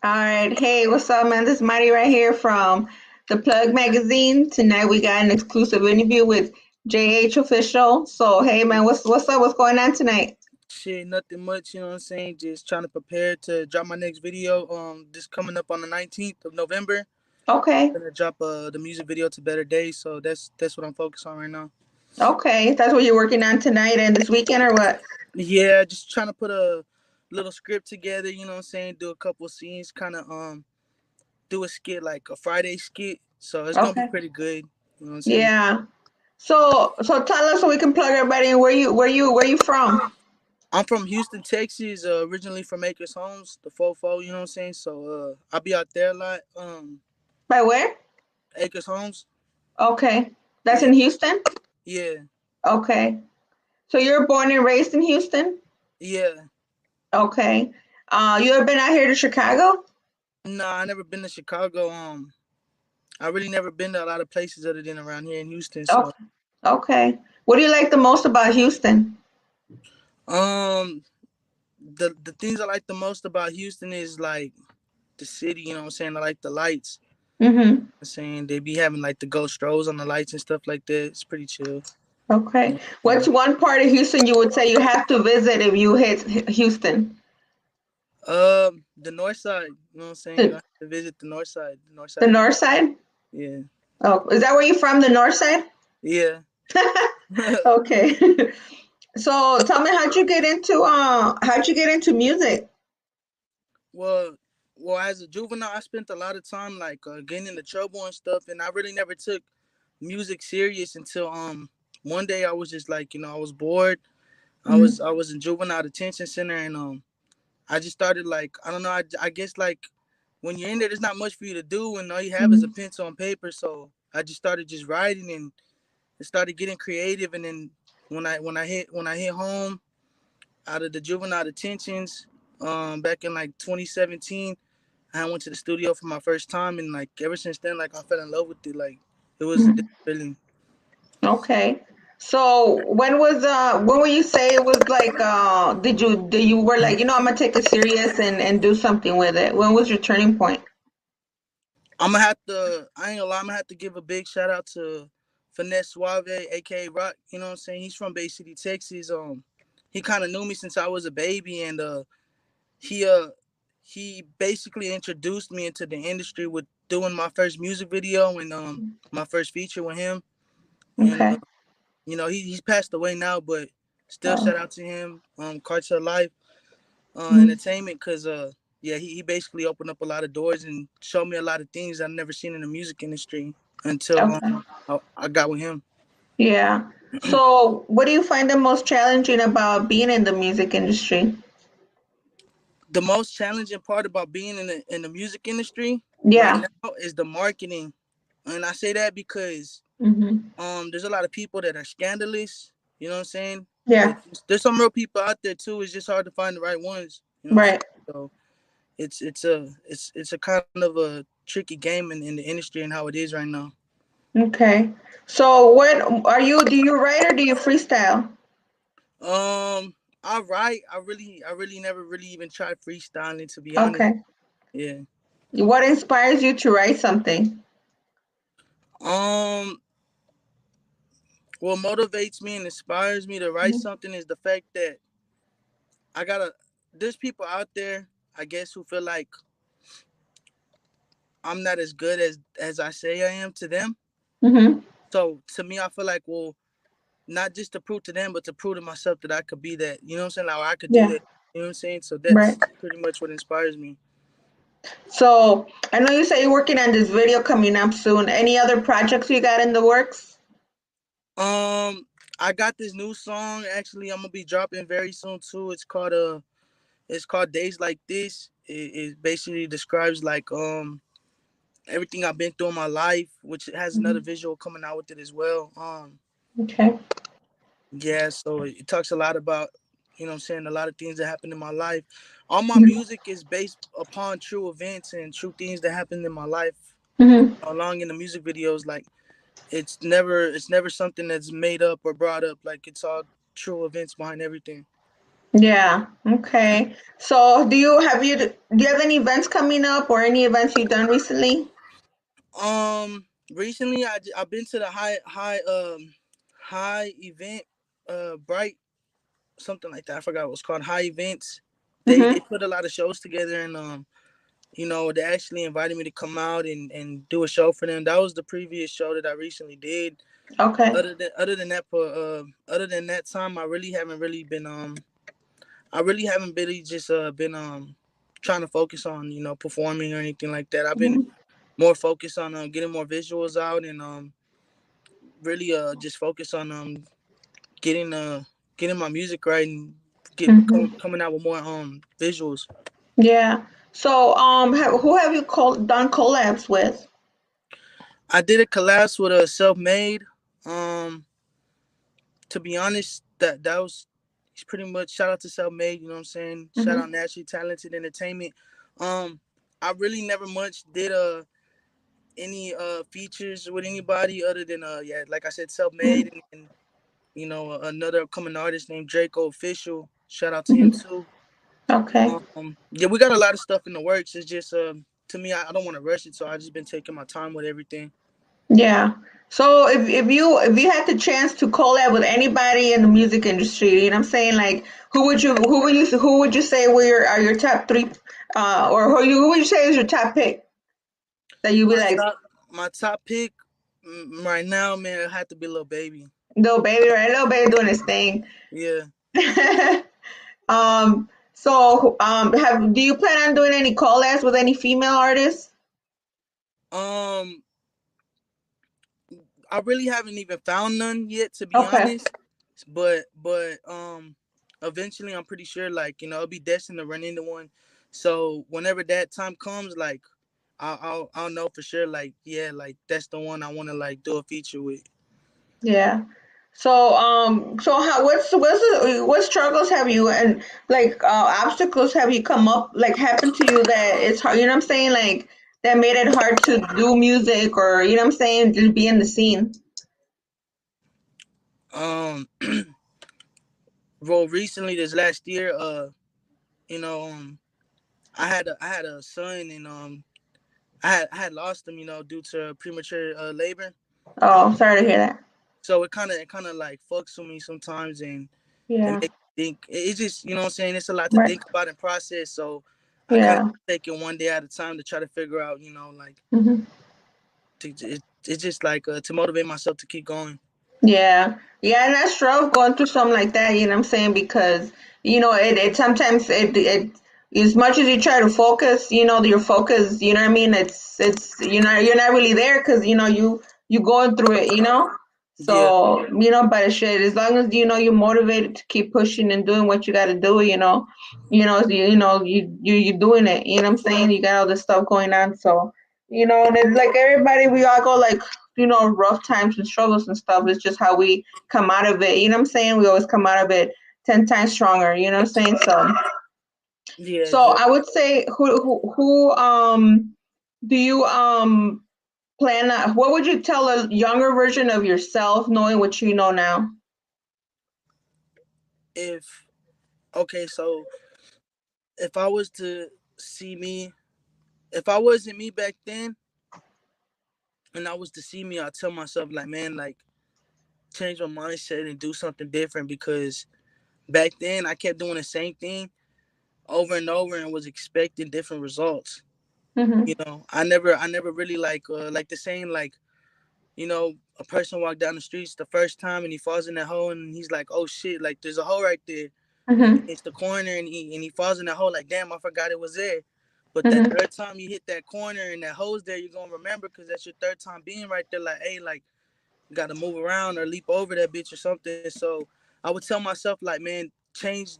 All right. Hey, what's up, man? This is Marty right here from The Plug Magazine. Tonight we got an exclusive interview with Jayhofficial. So, hey, man, what's up? What's going on tonight? Shit, nothing much, you know what I'm saying? Just trying to prepare to drop my next video. This coming up on the 19th of November. Okay. Gonna drop the music video to Better Days, so that's what I'm focused on right now. Okay. That's what you're working on tonight and this weekend, or what? Yeah, just trying to put a little script together, you know what I'm saying? Do a couple scenes, kind of do a skit like a Friday skit. So it's gonna be Okay. pretty good, you know what I'm saying? Yeah. So tell us so we can plug everybody in. Where you from? I'm from Houston, Texas, originally from Acres Homes, the fofo, you know what I'm saying? So I'll be out there a lot. By where? Acres Homes. Okay. That's Yeah. in Houston? Yeah. Okay. So you're born and raised in Houston? Yeah. Okay. You ever been out here to Chicago? No, I never been to Chicago. I really never been to a lot of places other than around here in Houston. So, Okay. Okay. What do you like the most about Houston? um, the things I like the most about Houston is like the city. You know what I'm saying? I like the lights. Mm-hmm. I'm saying they be having like the ghost strolls on the lights and stuff like that. It's pretty chill. You Okay. know what I'm What's one part of Houston you would say you have to visit if you hit Houston? The north side. You know what I'm saying? You The, have to visit the north side. The north the side. north side? Yeah. Oh, is that where you're from, the north side? Yeah. Okay. So tell me how'd you get into music? well, well, as a juvenile, I spent a lot of time like getting into trouble and stuff, and I really never took music serious until one day I was just like, I was bored. Mhm. I was in juvenile detention center, and I just started like, I don't know, I guess like when you're in there, there's not much for you to do, and all you have is a Mhm. pencil and paper. So I just started just writing and it started getting creative, and then when I hit home out of the juvenile detentions, back in like 2017, I went to the studio for my first time, and like ever since then, like I fell in love with it. Like it was a Mhm. different feeling. Okay. So when will you say it was like did you were like, I'm gonna take it serious and do something with it? When was your turning point? I'm gonna have to. I ain't gonna lie. I'm gonna have to give a big shout out to Finesse Suave, aka Rock. You know what I'm saying? He's from Bay City, Texas. He kind of knew me since I was a baby, and he uh, he basically introduced me into the industry with doing my first music video and my first feature with him. And Okay. he's passed away now, but still Oh. shout out to him. Cartel Life. Mhm. Entertainment, because yeah, he basically opened up a lot of doors and showed me a lot of things I've never seen in the music industry until Okay. I got with him. Yeah. So, what do you find the most challenging about being in the music industry? The most challenging part about being in the music industry right Yeah. now is the marketing, and I say that because Hmm. there's a lot of people that are scandalous. You know what I'm saying? Yeah. There's some real people out there too. It's just hard to find the right ones. You know what I'm saying? Right. So it's a kind of a tricky game in the industry and how it is right now. Okay. So, do you write or do you freestyle? I write. I really never really even tried freestyling, to be honest. Okay. Yeah. What inspires you to write something? Um, what motivates me and inspires me to write Mhm. something is the fact that I gotta. There's people out there, I guess, who feel like I'm not as good as I say I am to them. Mhm. So to me, I feel like, well, not just to prove to them, but to prove to myself that I could be that. You know what I'm saying? Like I could do Yeah. that. You know what I'm saying? So Right. that's pretty much what inspires me. So, I know you say you're working on this video coming up soon. Any other projects you got in the works? Um, I got this new song. Actually, I'm gonna be dropping very soon too. It's called Days Like This. It basically describes like everything I've been through in my life, which has another Mhm. visual coming out with it as well. Okay. Yeah, so it talks a lot about, what I'm saying, a lot of things that happened in my life. All my Mhm. music is based upon true events and true things that happened in my life. Mhm. Along in the music videos, like it's never something that's made up or brought up. Like it's all true events behind everything. Yeah. Okay. So do you have any events coming up or any events you've done recently? Recently I've been to the high event, bright something like that. I forgot what it's called. High events. They Mm-hmm. put a lot of shows together, and they actually invited me to come out and do a show for them. That was the previous show that I recently did. Okay. Other than that time, I really haven't really just been trying to focus on performing or anything like that. I've been Mm-hmm. more focused on getting more visuals out, and really just focus on getting my music right, and Mm-hmm. coming out with more visuals. Yeah. So who have you done collabs with? I did a collab with a self made. Um, to be honest, that was it's pretty much shout out to self made. You know what I'm saying? Shout Mm-hmm. out Naturally Talented Entertainment. Um, I really never much did any features with anybody other than yeah, like I said, self made, and another upcoming artist named Jayhofficial. Shout out to him Mm-hmm. too. Okay. Yeah, we got a lot of stuff in the works. It's just to me, I don't want to rush it, so I just been taking my time with everything. Yeah. So if you had the chance to collab with anybody in the music industry, you know what I'm saying? Like who would you say are your top three or who would you say is your top pick that you'd be My like, top my top pick right now, man, it had to be Lil Baby. Little Baby, right? Little Baby doing his thing. Yeah. So do you plan on doing any collabs with any female artists? Um, I really haven't even found none yet, to be Okay. honest. But eventually, I'm pretty sure, like I'll be destined to run into one. So whenever that time comes, like I'll know for sure, like yeah, like that's the one I want to like do a feature with. Yeah. So how what struggles have you and like obstacles have you come up like happened to you that it's hard, you know what I'm saying? Like that made it hard to do music or you know what I'm saying, to be in the scene. Um, well, recently this last year, you know, I had a son, and I had lost him, due to premature labor. Oh, sorry to hear that. So it kind of like fucks with me sometimes, and it Yeah. makes me think. It's just what I'm saying. It's a lot to Right. think about and process. So I kind of Yeah. take it one day at a time to try to figure out, like Hmm. it's just like to motivate myself to keep going. Yeah. Yeah, and that's rough going through something like that, you know what I'm saying? Because, it sometimes it as much as you try to focus, your focus, you know what I mean? It's you're not really there because, you going through it, you know? Yeah, So, but shit, as long as you're motivated to keep pushing and doing what you got to do, you're doing it, you know what I'm saying? You got all this stuff going on, so and it's like everybody, we all go like rough times and struggles and stuff. It's just how we come out of it. You know what I'm saying? We always come out of it 10 times stronger. You know what I'm saying? yeah, So exactly. I would say who do you plan on, what would you tell a younger version of yourself knowing what you know now? If Okay, so if I was to see me, if I wasn't me back then, and I was to see me, I'd tell myself like, man, like change my mindset and do something different, because back then I kept doing the same thing over and over and was expecting different results. Mm-hmm. I never really like the saying, like, a person walk down the streets the first time and he falls in that hole, and he's like, oh shit, like there's a hole right there. And Mm-hmm. it's the corner, and he falls in that hole like, damn, I forgot it was there. But that Mm-hmm. third time you hit that corner and that hole's there, you're gonna remember, because that's your third time being right there. Like, hey, like you gotta move around or leap over that bitch or something. So I would tell myself like, man, change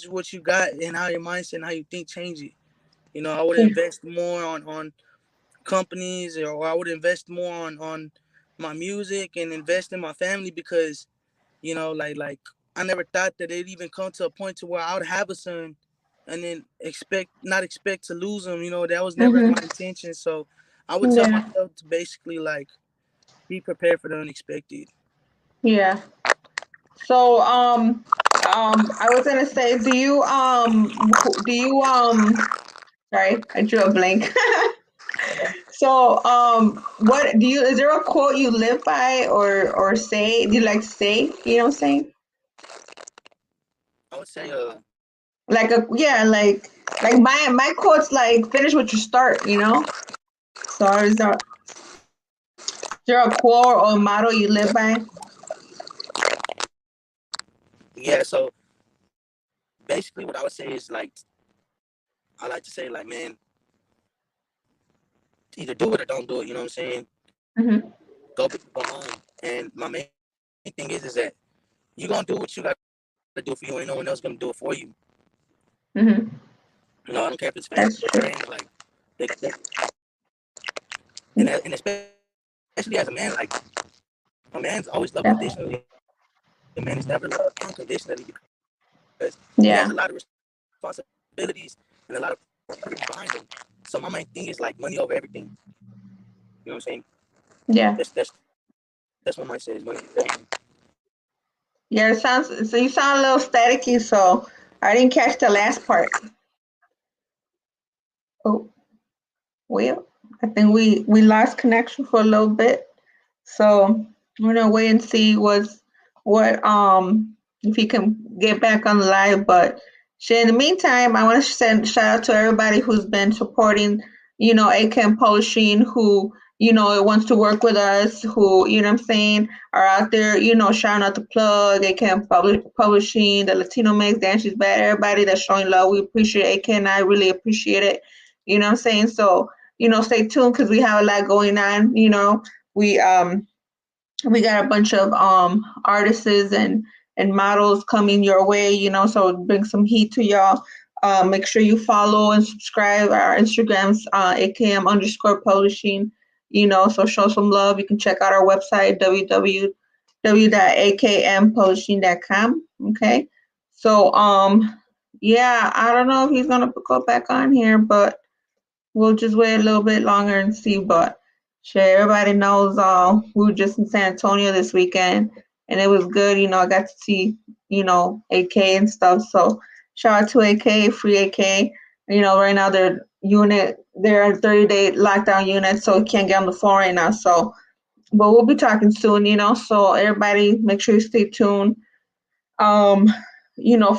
what you got, and how your mindset and how you think, change it. I would invest more on companies, or I would invest more on my music and invest in my family, because like I never thought that it'd even come to a point to where I would have a son and then not expect to lose him. That was never my Mm-hmm. intention. So I would tell Yeah. myself to basically like be prepared for the unexpected. Yeah. So I was gonna say, do you sorry, I drew a blank. So, what do you? Is there a quote you live by, or say? Do you like to say? You know what I'm saying? I would say Like a yeah, like my quote's like finish what you start. You know. So is there a quote or motto you live by? yeah. So basically, what I would say is like I like to say like, man, either do it or don't do it. You know what I'm saying? Mm-hmm. Go big or go home. And my main thing is that you gonna do what you gotta do for you. Ain't no one else gonna do it for you. Mm-hmm. You know, I don't care if it's family That's or true. friends. Like, they, and especially as a man, like a man's always loved Yeah. unconditionally. A man is never loved unconditionally because he has a lot of Yeah. responsibilities and a lot of purpose behind him. So my main thing is like money over everything. You know what I'm saying? Yeah. That's what mine says. Money over everything. Yeah. It sounds. So you sound a little staticky. So I didn't catch the last part. Oh, well, I think we lost connection for a little bit. So we're gonna wait and see what if he can get back on the live. But shit, in the meantime, I want to send shout out to everybody who's been supporting, ACAM Publishing, who wants to work with us, who I'm saying are out there, shouting out the plug, ACAM Publishing, the Latino Mix, Dances Bad, everybody that's showing love. We appreciate AK and I really appreciate it. You know what I'm saying? So stay tuned because we have a lot going on. We we got a bunch of artists and models coming your way, so bring some heat to y'all. Make sure you follow and subscribe our Instagrams, AKM underscore publishing, so show some love. You can check out our website, www.akmpublishing.com. Okay. So yeah, I don't know if he's gonna go back on here, but we'll just wait a little bit longer and see. But sure, everybody knows we were just in San Antonio this weekend and it was good. I got to see, AK and stuff. So shout out to AK, free AK. Right now they're a 30-day lockdown unit, so we can't get on the phone right now. So but we'll be talking soon, so everybody make sure you stay tuned um,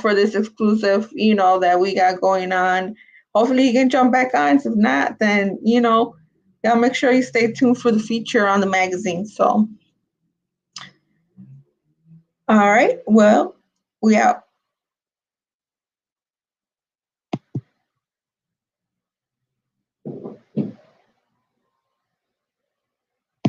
for this exclusive, that we got going on. Hopefully you can jump back on. If not, then, y'all make sure you stay tuned for the feature on the magazine. So, all right. Well, we out.